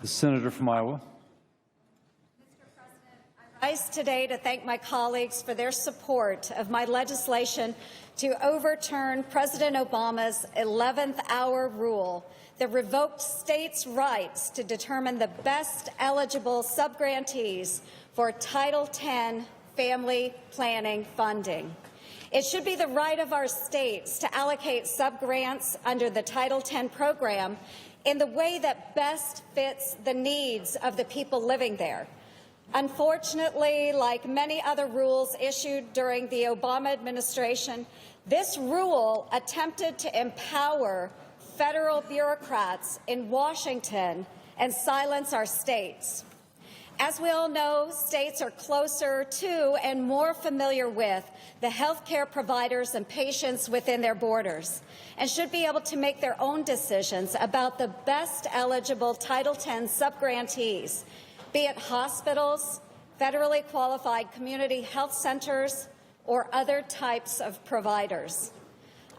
The senator from Iowa. I rise today to thank my colleagues for their support of my legislation to overturn President Obama's 11th hour rule that revoked states' rights to determine the best eligible subgrantees for Title X family planning funding. It should be the right of our states to allocate subgrants under the Title X program in the way that best fits the needs of the people living there. Unfortunately, like many other rules issued during the Obama administration, this rule attempted to empower federal bureaucrats in Washington and silence our states. As we all know, states are closer to and more familiar with the health care providers and patients within their borders and should be able to make their own decisions about the best eligible Title X subgrantees, be it hospitals, federally qualified community health centers, or other types of providers.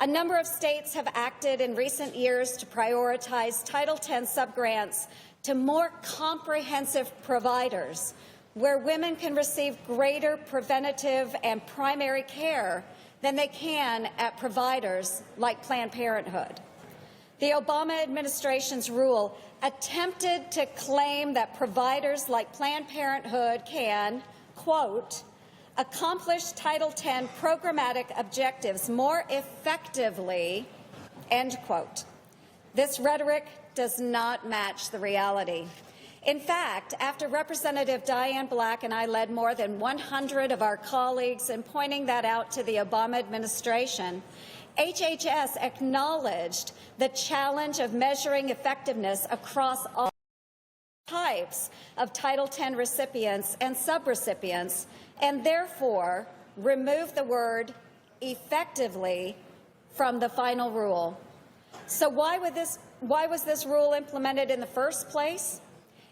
A number of states have acted in recent years to prioritize Title X subgrants to more comprehensive providers, where women can receive greater preventative and primary care than they can at providers like Planned Parenthood. The Obama administration's rule attempted to claim that providers like Planned Parenthood can, quote, accomplish Title X programmatic objectives more effectively, end quote. This rhetoric does not match the reality. In fact, after Representative Diane Black and I led more than 100 of our colleagues in pointing that out to the Obama administration, HHS acknowledged the challenge of measuring effectiveness across all types of Title X recipients and subrecipients, and therefore removed the word effectively from the final rule. So why was this rule implemented in the first place?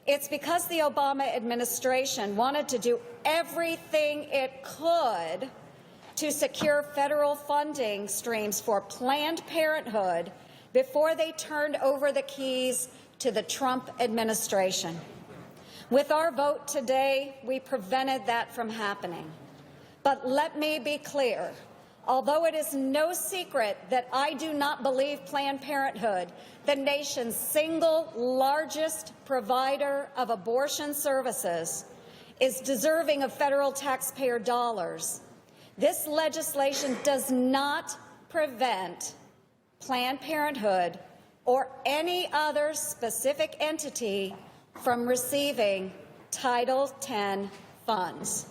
It's because the Obama administration wanted to do everything it could to secure federal funding streams for Planned Parenthood before they turned over the keys to the Trump administration. With our vote today, we prevented that from happening. But let me be clear. Although it is no secret that I do not believe Planned Parenthood, the nation's single largest provider of abortion services, is deserving of federal taxpayer dollars, this legislation does not prevent Planned Parenthood or any other specific entity from receiving Title X funds.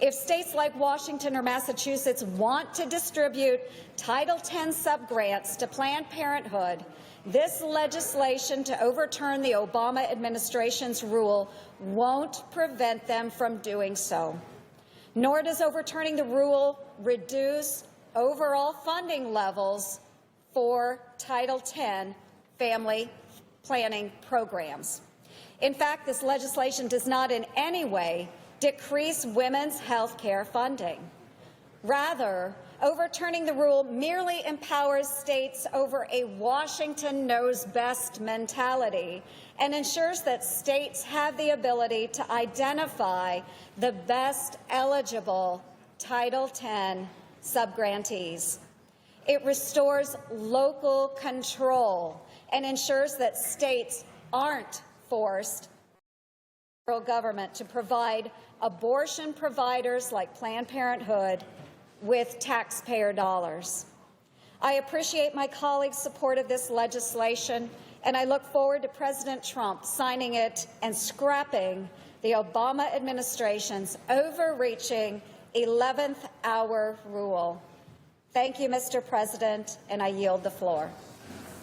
If states like Washington or Massachusetts want to distribute Title X subgrants to Planned Parenthood, this legislation to overturn the Obama administration's rule won't prevent them from doing so. Nor does overturning the rule reduce overall funding levels for Title X family planning programs. In fact, this legislation does not in any way decrease women's health care funding. Rather, overturning the rule merely empowers states over a Washington knows best mentality and ensures that states have the ability to identify the best eligible Title X subgrantees. It restores local control and ensures that states aren't forced by the federal government to provide abortion providers like Planned Parenthood with taxpayer dollars. I appreciate my colleagues' support of this legislation, and I look forward to President Trump signing it and scrapping the Obama administration's overreaching 11th hour rule. Thank you, Mr. President, and I yield the floor.